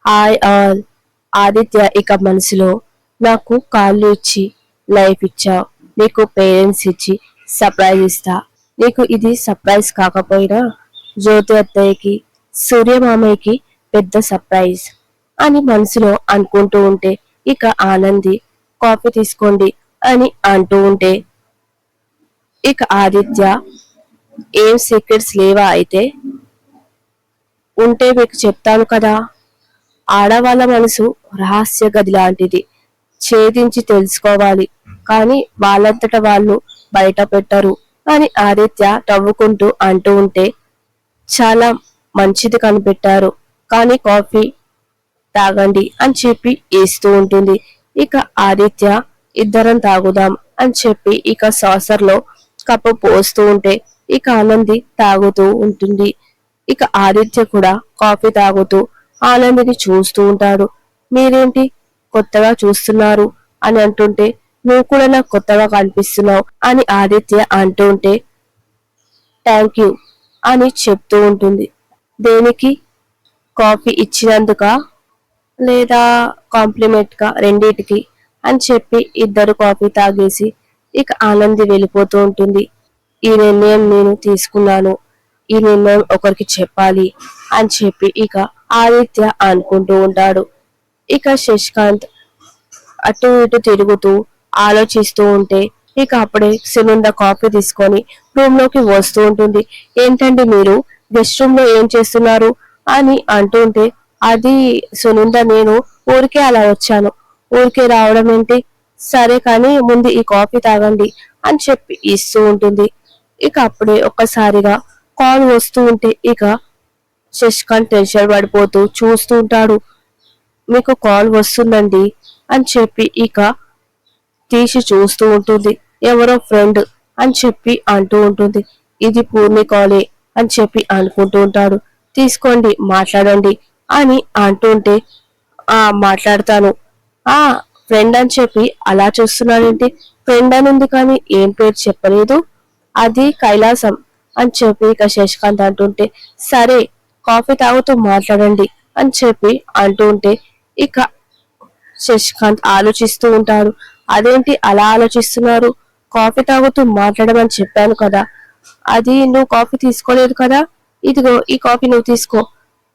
Hi all. Aditya ఇక మనసులో, నాకు కాళ్ళు ఇచ్చి లైఫ్ ఇచ్చావు, నీకు పేరెంట్స్ ఇచ్చి సర్ప్రైజ్ ఇస్తా. నీకు ఇది సర్ప్రైజ్ కాకపోయినా జ్యోతి అత్తయ్యకి, సూర్యమామయ్యకి పెద్ద సర్ప్రైజ్ అని మనసులో అనుకుంటూ ఉంటే, ఇక ఆనంది కాఫీ తీసుకోండి అని అంటూ ఉంటే, ఇక ఆదిత్య ఏం సీక్రెట్స్ లేవా అయితే? ఉంటే మీకు చెప్తాను కదా. ఆడవాళ్ళ మనసు రహస్య గది లాంటిది, ఛేదించి తెలుసుకోవాలి, కానీ వాళ్ళంతట వాళ్ళు బయట పెట్టరు అని ఆదిత్య నవ్వుకుంటూ అంటూ ఉంటే, చాలా మంచిది కనిపెట్టారు, కానీ కాఫీ తాగండి అని చెప్పి ఇస్తూ ఉంటుంది. ఇక ఆదిత్య ఇద్దరం తాగుదాం అని చెప్పి ఇక సాసర్లో కప్పు పోస్తూ ఉంటే, ఇక ఆనంది తాగుతూ ఉంటుంది. ఇక ఆదిత్య కూడా కాఫీ తాగుతూ ఆనందిని చూస్తూ ఉంటాడు. మీరేంటి కొత్తగా చూస్తున్నారు అని అంటుంటే, నువ్వు కూడా నాకు కొత్తగా కనిపిస్తున్నావు అని ఆదిత్య అంటూ ఉంటే, థ్యాంక్ యూ అని చెప్తూ ఉంటుంది. దేనికి? కాఫీ ఇచ్చినందుక, లేదా కాంప్లిమెంట్ గా, రెండిటికి అని చెప్పి ఇద్దరు కాఫీ తాగేసి ఇక ఆనంది వెళ్ళిపోతూ ఉంటుంది. ఈ నిర్ణయం నేను తీసుకున్నాను, ఈ నిర్ణయం ఒకరికి చెప్పాలి అని చెప్పి ఇక ఆదిత్య అనుకుంటూ ఉంటాడు. ఇక శశికాంత్ అటు ఇటు తిరుగుతూ ఆలోచిస్తూ ఉంటే, ఇక అప్పుడే సునంద కాఫీ తీసుకొని రూమ్ లోకి వస్తూ ఉంటుంది. ఏంటండి మీరు గెస్ట్ రూమ్ లో ఏం చేస్తున్నారు అని అంటూ ఉంటే, అది సునంద, నేను ఊరికే అలా వచ్చాను. ఊరికే రావడం ఏంటి? సరే కానీ ముందు ఈ కాఫీ తాగండి అని చెప్పి ఇస్తూ ఉంటుంది. ఇక అప్పుడే ఒక్కసారిగా కాల్ వస్తూ ఉంటే, ఇక శశికాంత్ టెన్షన్ పడిపోతూ చూస్తూ ఉంటాడు. మీకు కాల్ వస్తుందండి అని చెప్పి ఇక తీసి చూస్తూ ఉంటుంది. ఎవరో ఫ్రెండ్ అని చెప్పి అంటూ ఉంటుంది. ఇది పూర్ణి కాలే అని చెప్పి అనుకుంటూ ఉంటాడు. తీసుకోండి మాట్లాడండి అని అంటుంటే, మాట్లాడతాను. ఆ ఫ్రెండ్ అని చెప్పి అలా చూస్తున్నాడేంటి? ఫ్రెండ్ అని ఉంది కానీ ఏం పేరు చెప్పలేదు. అది కైలాసం అని చెప్పి ఇక శశికాంత్ అంటుంటే, సరే కాఫీ తాగుతూ మాట్లాడండి అని చెప్పి అంటూ ఉంటే, ఇక శశికాంత్ ఆలోచిస్తూ ఉంటాడు. అదేంటి అలా ఆలోచిస్తున్నారు? కాఫీ తాగుతూ మాట్లాడమని చెప్పాను కదా. అది నువ్వు కాఫీ తీసుకోలేదు కదా. ఇదిగో ఈ కాఫీ నువ్వు తీసుకో.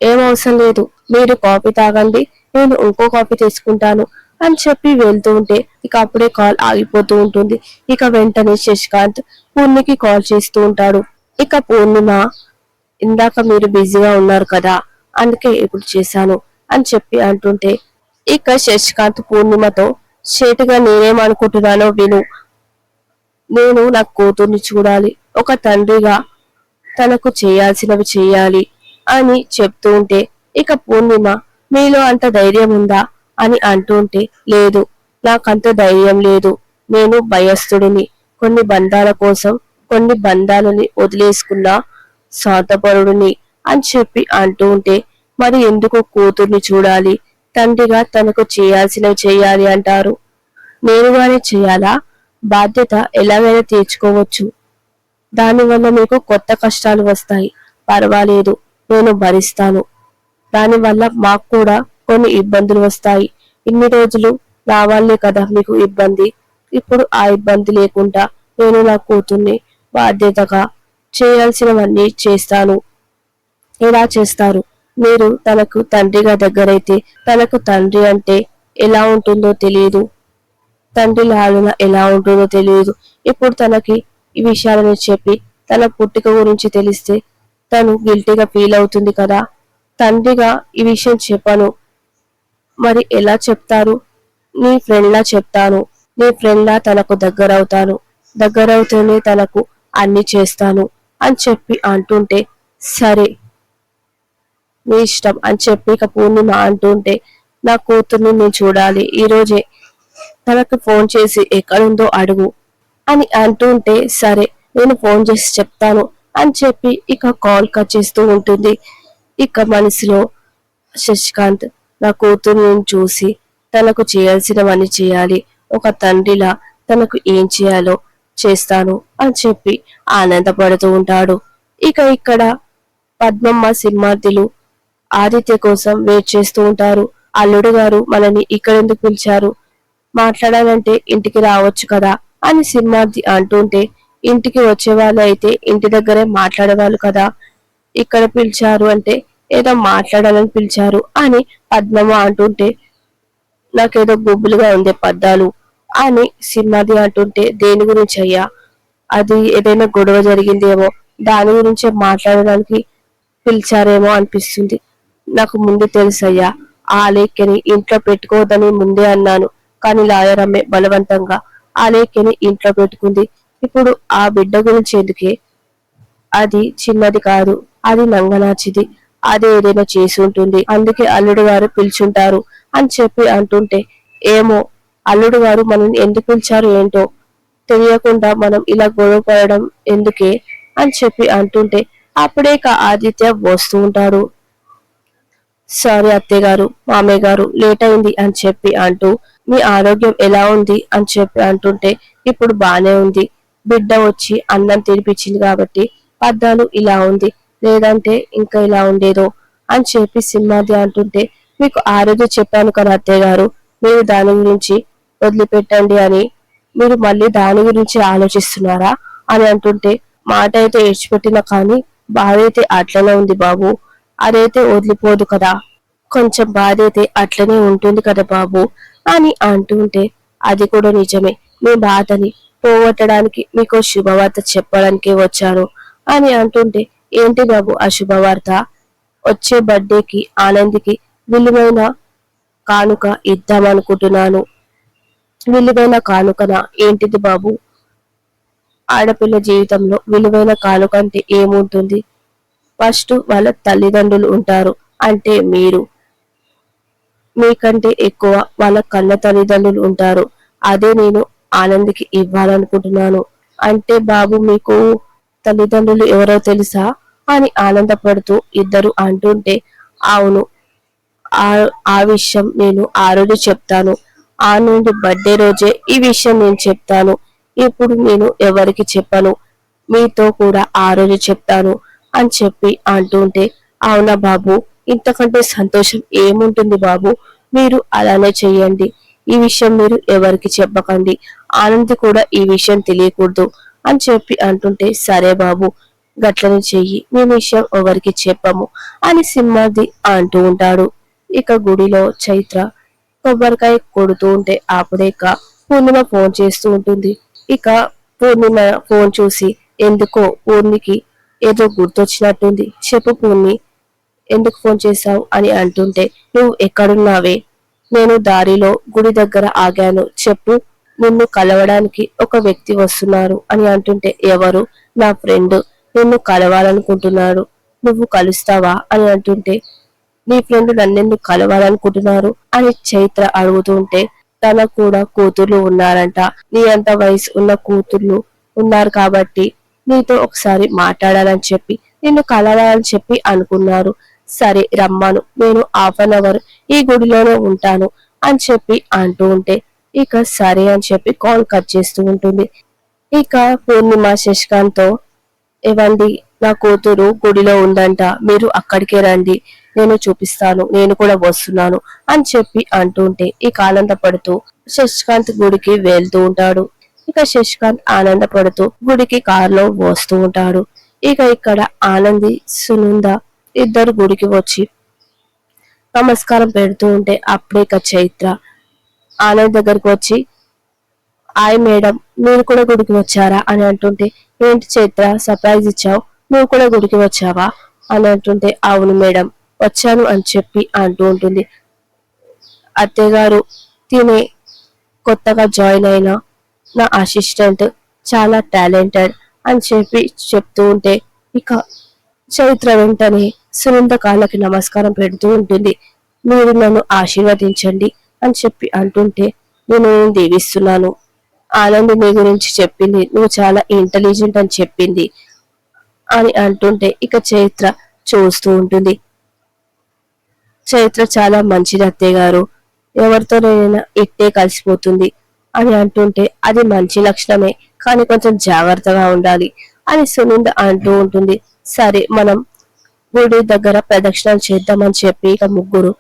ఏం అవసరం లేదు, మీరు కాఫీ తాగండి, నేను ఇంకో కాఫీ తీసుకుంటాను అని చెప్పి వెళ్తూ ఉంటే, ఇక అప్పుడే కాల్ ఆగిపోతూ ఉంటుంది. ఇక వెంటనే శశికాంత్ పూర్ణికి కాల్ చేస్తూ ఉంటాడు. ఇక పూర్ణిమ, ఇందాక మీరు బిజీగా ఉన్నారు కదా, అందుకే ఇప్పుడు చేశాను అని చెప్పి అంటుంటే, ఇక శశికాంత్ పూర్ణిమతో, చేటుగా నేనేమనుకుంటున్నానో విను. నేను నా కూతుర్ని చూడాలి, ఒక తండ్రిగా తనకు చేయాల్సినవి చేయాలి అని చెప్తూ ఉంటే, ఇక పూర్ణిమ, మీలో అంత ధైర్యం ఉందా అని అంటుంటే, లేదు, నాకంత ధైర్యం లేదు, నేను భయస్థుడిని, కొన్ని బంధాల కోసం కొన్ని బంధాలని వదిలేసుకున్నా స్వార్థపరుడిని అని చెప్పి అంటూ ఉంటే, మరి ఎందుకు కూతుర్ని చూడాలి, తండ్రిగా తనకు చేయాల్సినవి చేయాలి అంటారు? నేనుగానే చేయాలా? బాధ్యత ఎలాగైనా తీర్చుకోవచ్చు, దానివల్ల మీకు కొత్త కష్టాలు వస్తాయి, పర్వాలేదు, నేను భరిస్తాను. దానివల్ల మాకు కూడా కొన్ని ఇబ్బందులు వస్తాయి. ఇన్ని రోజులు నా వల్లే కదా మీకు ఇబ్బంది. ఇప్పుడు ఆ ఇబ్బంది లేకుండా నేను నా కూతుర్ని బాధ్యతగా చేయాల్సినవన్నీ చేస్తాను. ఎలా చేస్తారు? మీరు తనకు తండ్రిగా దగ్గరైతే, తనకు తండ్రి అంటే ఎలా ఉంటుందో తెలియదు, తండ్రి లాలన ఎలా ఉంటుందో తెలియదు. ఇప్పుడు తనకి ఈ విషయాలను చెప్పి తన పుట్టుక గురించి తెలిస్తే తను గిల్టీగా ఫీల్ అవుతుంది కదా. తండ్రిగా ఈ విషయం చెప్పను, మరి ఎలా చెప్తారు? నీ ఫ్రెండ్లా చెప్తాను, నీ ఫ్రెండ్లా తనకు దగ్గరవుతాను, దగ్గరవుతూనే తనకు అన్ని చేస్తాను అని చెప్పి అంటుంటే, సరే మీ ఇష్టం అని చెప్పి ఇక పూర్ణిమ అంటుంటే, నా కూతుర్ని నేను చూడాలి, ఈరోజే తనకు ఫోన్ చేసి ఎక్కడుందో అడుగు అని అంటుంటే, సరే నేను ఫోన్ చేసి చెప్తాను అని చెప్పి ఇక కాల్ కట్ చేస్తూ ఉంటుంది. ఇక మనసులో శశికాంత్, నా కూతుర్ని చూసి తనకు చేయాల్సినవన్నీ చేయాలి, ఒక తండ్రిలా తనకు ఏం చేయాలో చేస్తాను అని చెప్పి ఆనందపడుతూ ఉంటాడు. ఇక ఇక్కడ పద్మమ్మ సింహార్తులు ఆదిత్య కోసం వెయిట్ చేస్తూ ఉంటారు. అల్లుడు గారు మనని ఇక్కడెందుకు పిలిచారు, మాట్లాడాలంటే ఇంటికి రావచ్చు కదా అని సింహాద్రి అంటుంటే, ఇంటికి వచ్చేవాళ్ళు అయితే ఇంటి దగ్గరే మాట్లాడేవాళ్ళు కదా, ఇక్కడ పిలిచారు అంటే ఏదో మాట్లాడాలని పిలిచారు అని పద్మమ్మ అంటుంటే, నాకేదో గుబులుగా ఉంది పద్దాలు అని సింహాద్రి అంటుంటే, దేని గురించి అయ్యా, అది ఏదైనా గొడవ జరిగిందేమో, దాని గురించే మాట్లాడడానికి పిలిచారేమో అనిపిస్తుంది. నాకు ముందు తెలుసయ్యా, ఆ లేఖ్యని ఇంట్లో పెట్టుకోవద్దని ముందే అన్నాను, కానీ లాయర్ అమ్మే బలవంతంగా ఆ లేఖ్యని ఇంట్లో పెట్టుకుంది. ఇప్పుడు ఆ బిడ్డ గురించి ఎందుకే, అది చిన్నది కాదు, అది నంగనాచిది, అది ఏదైనా చేసి ఉంటుంది, అందుకే అల్లుడు గారు పిలుచుంటారు అని చెప్పి అంటుంటే, ఏమో అల్లుడు గారు మనల్ని ఎందుకు పిలిచారు ఏంటో, తెలియకుండా మనం ఇలా గొడవ పడడం ఎందుకే అని చెప్పి అంటుంటే, అప్పుడే ఆదిత్య వస్తూ ఉంటాడు. సారీ అత్తయ్య గారు, మామయ్య గారు లేట్ అయింది అని చెప్పి అంటూ, మీ ఆరోగ్యం ఎలా ఉంది అని చెప్పి అంటుంటే, ఇప్పుడు బానే ఉంది, బిడ్డ వచ్చి అన్నం తినిపించింది కాబట్టి పద్దాలు ఇలా ఉంది, లేదంటే ఇంకా ఇలా ఉండేదో అని చెప్పి సింహాద్రి అంటుంటే, మీకు ఆ రోజు చెప్పాను కదా అత్తయ్య గారు, మీరు దాని గురించి వదిలిపెట్టండి అని, మీరు మళ్ళీ దాని గురించి ఆలోచిస్తున్నారా అని అంటుంటే, మాట అయితే ఏడ్చిపెట్టినా కానీ బాధ అయితే అట్లనే ఉంది బాబు, అదైతే వదిలిపోదు కదా, కొంచెం బాధ అయితే అట్లనే ఉంటుంది కదా బాబు అని అంటుంటే, అది కూడా నిజమే, మీ బాధని పోగొట్టడానికి మీకు శుభవార్త చెప్పడానికి వచ్చాను అని అంటుంటే, ఏంటి బాబు ఆ శుభవార్త, వచ్చే బర్త్డేకి ఆనందికి విలువైన కానుక ఇద్దామనుకుంటున్నాను. విలువైన కానుకనా, ఏంటిది బాబు, ఆడపిల్ల జీవితంలో విలువైన కానుక అంటే ఏముంటుంది, ఫస్ట్ వాళ్ళ తల్లిదండ్రులు ఉంటారు, అంటే మీరు, మీకంటే ఎక్కువ వాళ్ళ కన్న తల్లిదండ్రులు ఉంటారు, అదే నేను ఆనందికి ఇవ్వాలనుకుంటున్నాను. అంటే బాబు మీకు తల్లిదండ్రులు ఎవరో తెలుసా అని ఆనందపడుతూ ఇద్దరు అంటుంటే, అవును, ఆ ఆ విషయం నేను ఆ రోజు చెప్తాను, ఆ నుండి బర్త్డే రోజే ఈ విషయం నేను చెప్తాను, ఇప్పుడు నేను ఎవరికి చెప్పను, మీతో కూడా ఆ రోజు చెప్తాను అని చెప్పి అంటుంటే, అవునా బాబు, ఇంతకంటే సంతోషం ఏముంటుంది బాబు, మీరు అలానే చెయ్యండి, ఈ విషయం మీరు ఎవరికి చెప్పకండి, ఆనంద్ కూడా ఈ విషయం తెలియకూడదు అని చెప్పి అంటుంటే, సరే బాబు గట్లని చెయ్యి, మీ విషయం ఎవరికి చెప్పము అని సింహాద్రి అంటూ ఉంటాడు. ఇక గుడిలో చైత్ర కొబ్బరికాయ కొడుతూ ఉంటే అప్పుడే పూర్ణిమ ఫోన్ చేస్తూ ఉంటుంది. ఇక పూర్ణిమ ఫోన్ చూసి, ఎందుకో పూర్ణికి ఏదో గుర్తొచ్చినట్టుంది, చెప్పు పూర్ణి, ఎందుకు ఫోన్ చేశావు అని అంటుంటే, నువ్వు ఎక్కడున్నావే, నేను దారిలో గుడి దగ్గర ఆగాను, చెప్పు, నిన్ను కలవడానికి ఒక వ్యక్తి వస్తున్నారు అని అంటుంటే, ఎవరు, నా ఫ్రెండ్ నిన్ను కలవాలనుకుంటున్నాడు, నువ్వు కలుస్తావా అని అంటుంటే, నీ ఫ్రెండ్ నన్నెందుకు కలవాలనుకుంటున్నారు అని చైత్ర అడుగుతుంటే, తనకు కూడా కూతుర్లు ఉన్నారంట, నీ అంత వయసు ఉన్న కూతుర్లు ఉన్నారు కాబట్టి నీతో ఒకసారి మాట్లాడాలని చెప్పి నిన్ను కలవాలని చెప్పి అనుకున్నారు, సరే రమ్మను, నేను 1/2 గంట ఈ గుడిలోనే ఉంటాను అని చెప్పి అంటూ ఉంటే, ఇక సరే అని చెప్పి కాల్ కట్ చేస్తూ ఉంటుంది. ఇక పూర్ణిమ శశికాంత్ తో, ఏవండి, నా కూతురు గుడిలో ఉందంట, మీరు అక్కడికే రండి, నేను చూపిస్తాను, నేను కూడా వస్తున్నాను అని చెప్పి అంటుంటే, ఇక ఆనందపడుతూ శశికాంత్ గుడికి వెళ్తూ ఉంటాడు. ఇక శశికాంత్ ఆనందపడుతూ గుడికి కారులో వస్తూ ఉంటాడు. ఇక ఇక్కడ ఆనంది సునంద ఇద్దరు గుడికి వచ్చి నమస్కారం పెడుతూ ఉంటే, అప్పుడే ఇక చైత్ర ఆనంద్ దగ్గరకు వచ్చి, హాయ్ మేడం, మీరు కూడా గుడికి వచ్చారా అని అంటుంటే, ఏంటి చైత్ర సర్ప్రైజ్ ఇచ్చావు, నువ్వు కూడా గుడికి వచ్చావా అని అంటుంటే, అవును మేడం వచ్చాను అని చెప్పి అంటూ ఉంటుంది. అత్తయ్య గారు, తినే కొత్తగా జాయిన్ అయిన నా అసిస్టెంట్ చాలా టాలెంటెడ్ అని చెప్పి చెప్తూ ఉంటే, ఇక చైత్ర వెంటనే సునంద కాళ్ళకి నమస్కారం పెడుతూ ఉంటుంది. మీరు నన్ను ఆశీర్వదించండి అని చెప్పి అంటుంటే, నేను దీవిస్తున్నాను, ఆనంద్ నీ గురించి చెప్పింది, నువ్వు చాలా ఇంటెలిజెంట్ అని చెప్పింది అని అంటుంటే, ఇక చైత్ర చూస్తూ ఉంటుంది. చైత్ర చాలా మంచిది అత్తయ్య గారు, ఎవరితోనైనా ఇట్టే కలిసిపోతుంది అని అంటుంటే, అది మంచి లక్షణమే, కానీ కొంచెం జాగ్రత్తగా ఉండాలి అని సునంద అంటూ ఉంటుంది. సరే మనం గుడి దగ్గర ప్రదక్షిణలు చేద్దామని చెప్పి ఇక ముగ్గురు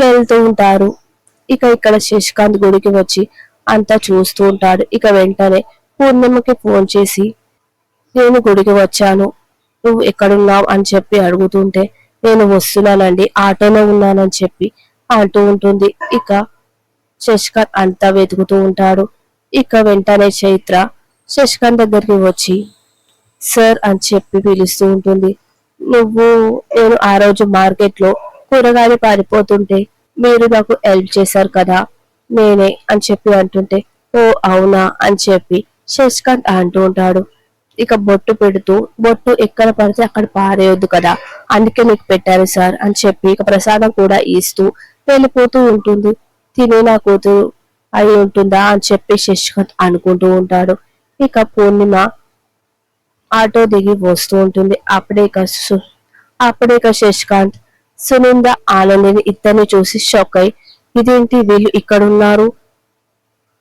వెళ్తూ ఉంటారు. ఇక ఇక్కడ శశికాంత్ గుడికి వచ్చి అంతా చూస్తూ ఉంటాడు. ఇక వెంటనే పూర్ణిమకి ఫోన్ చేసి నేను గుడికి వచ్చాను, నువ్వు ఎక్కడున్నావు అని చెప్పి అడుగుతుంటే నేను వస్తున్నానండి, ఆటోలో ఉన్నానని చెప్పి అంటూ ఉంటుంది. ఇక శశికాంత్ అంతా వెతుకుతూ ఉంటాడు. ఇక వెంటనే చైత్ర శశికాంత్ దగ్గరికి వచ్చి సార్ అని చెప్పి పిలుస్తూ ఉంటుంది. నువ్వు నేను ఆ రోజు మార్కెట్ లో కూరగాయలు పారిపోతుంటే మీరు నాకు హెల్ప్ చేశారు కదా, నేనే అని చెప్పి అంటుంటే ఓ అవునా అని చెప్పి శశికాంత్ అంటూ ఉంటాడు. ఇక బొట్టు పెడుతూ బొట్టు ఎక్కడ పడితే అక్కడ పారేయొద్దు కదా, అందుకే మీకు పెట్టారు సార్ అని చెప్పి ఇక ప్రసాదం కూడా ఇస్తూ వెళ్ళిపోతూ ఉంటుంది. తినే నా కూతురు అయి ఉంటుందా అని చెప్పి శశికాంత్ అనుకుంటూ ఉంటాడు. ఇక పూర్ణిమ ఆటో దిగి వస్తూ ఉంటుంది. అప్పుడే ఇక శశికాంత్ సునంద ఆనందిని ఇద్దరిని చూసి షాక్ అయి ఇదేంటి వీళ్ళు ఇక్కడ ఉన్నారు,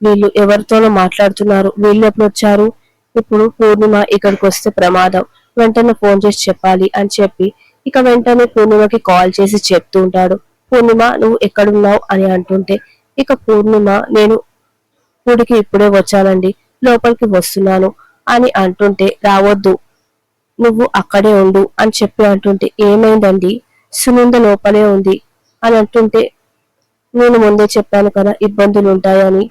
వీళ్ళు ఎవరితోనో మాట్లాడుతున్నారు, వీళ్ళు ఎప్పుడు వచ్చారు, ఇప్పుడు పూర్ణిమ ఇక్కడికి వస్తే ప్రమాదం, వెంటనే ఫోన్ చేసి చెప్పాలి అని చెప్పి ఇక వెంటనే పూర్ణిమకి కాల్ చేసి చెప్తూ ఉంటాడు. పూర్ణిమ నువ్వు ఎక్కడున్నావు అని అంటుంటే ఇక పూర్ణిమ నేను గుడికి ఇప్పుడే వచ్చానండి, లోపలికి వస్తున్నాను అని అంటుంటే రావద్దు, నువ్వు అక్కడే ఉండు అని చెప్పి అంటుంటే ఏమైందండి, సునంద లోపలే ఉంది అని అంటుంటే నేను ముందే చెప్పాను కదా ఇబ్బందులు ఉంటాయని,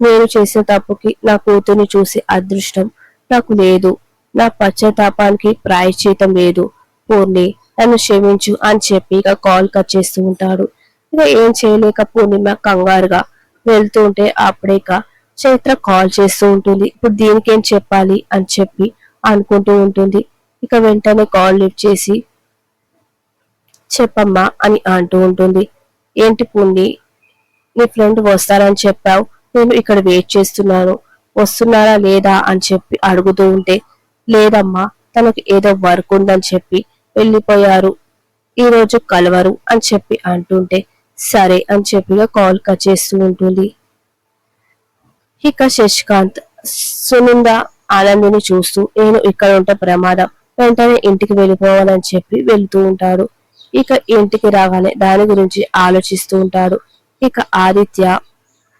నేను చేసిన తప్పుకి నా కూతుర్ని చూసి అదృష్టం నాకు లేదు, నా పశ్చాత్తాపానికి ప్రాయశ్చితం లేదు, పూర్ణి నన్ను క్షమించు అని చెప్పి ఇక కాల్ కట్ చేస్తూ ఉంటాడు. ఇక ఏం చేయలేక పూర్ణిమ కంగారుగా వెళ్తూ ఉంటే అప్పుడే ఇక చైత్ర కాల్ చేస్తూ ఉంటుంది. ఇప్పుడు దీనికేం చెప్పాలి అని చెప్పి అనుకుంటూ ఉంటుంది. ఇక వెంటనే కాల్ లిఫ్ట్ చేసి చెప్పమ్మా అని అంటూ ఉంటుంది. ఏంటి పూర్ణి, నీ ఫ్రెండ్ వస్తారని చెప్పావు, నేను ఇక్కడ వెయిట్ చేస్తున్నాను, వస్తున్నారా లేదా అని చెప్పి అడుగుతూ ఉంటే లేదమ్మా తనకు ఏదో వర్క్ ఉందని చెప్పి వెళ్ళిపోయారు, ఈ రోజు కలవరు అని చెప్పి అంటుంటే సరే అని చెప్పి కాల్ కట్ చేస్తూ ఉంటుంది. ఇక శశికాంత్ సునంద ఆనందిని చూస్తూ నేను ఇక్కడ ఉంటే ప్రమాదం, వెంటనే ఇంటికి వెళ్ళిపోవాలని చెప్పి వెళ్తూ ఉంటాడు. ఇక ఇంటికి రాగానే దాని గురించి ఆలోచిస్తూ ఉంటాడు. ఇక ఆదిత్య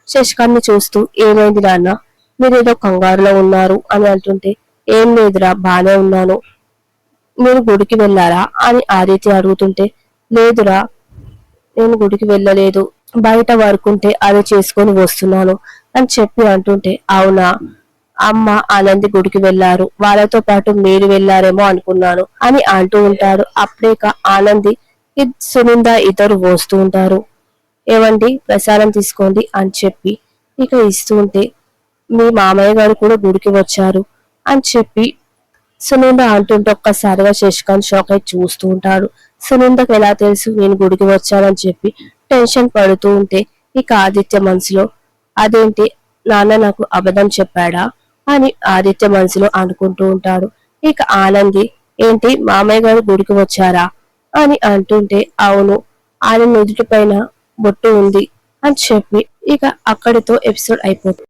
శశికాంత్ ని చూస్తూ ఏమైంది నాన్న, మీరేదో కంగారులో ఉన్నారు అని అంటుంటే ఏం లేదురా బానే ఉన్నాను, మీరు గుడికి వెళ్ళారా అని ఆదిత్య అడుగుతుంటే లేదురా నేను గుడికి వెళ్ళలేదు, బయట వర్క్ ఉంటే అది చేసుకొని వస్తున్నాను అని చెప్పి అంటుంటే అవునా, అమ్మ ఆనంది గుడికి వెళ్లారు, వాళ్ళతో పాటు మీరు వెళ్లారేమో అనుకున్నాను అని అంటూ ఉంటాడు. అప్పుడేక ఆనంది సునింద ఇద్దరు వస్తూ ఉంటారు. ఏమండి ప్రసాదం తీసుకోండి అని చెప్పి ఇక ఇస్తూ ఉంటే మీ మామయ్య గారు కూడా గుడికి వచ్చారు అని చెప్పి సునంద అంటుంటే ఒక్కసారిగా శశికాంత్ షాక్ అయి చూస్తూ ఉంటాడు. సునందకు ఎలా తెలుసు నేను గుడికి వచ్చానని చెప్పి టెన్షన్ పడుతూ ఉంటే ఇక ఆదిత్య మనసులో అదేంటి నాన్న నాకు అబద్ధం చెప్పాడా అని ఆదిత్య మనసులో అనుకుంటూ ఉంటాడు. ఇక ఆనంది ఏంటి మామయ్య గారు గుడికి వచ్చారా అని అంటుంటే అవును, ఆయన నుదుటి పైన బొట్టు ఉంది అని చెప్పి ఇక అక్కడితో ఎపిసోడ్ అయిపోతుంది.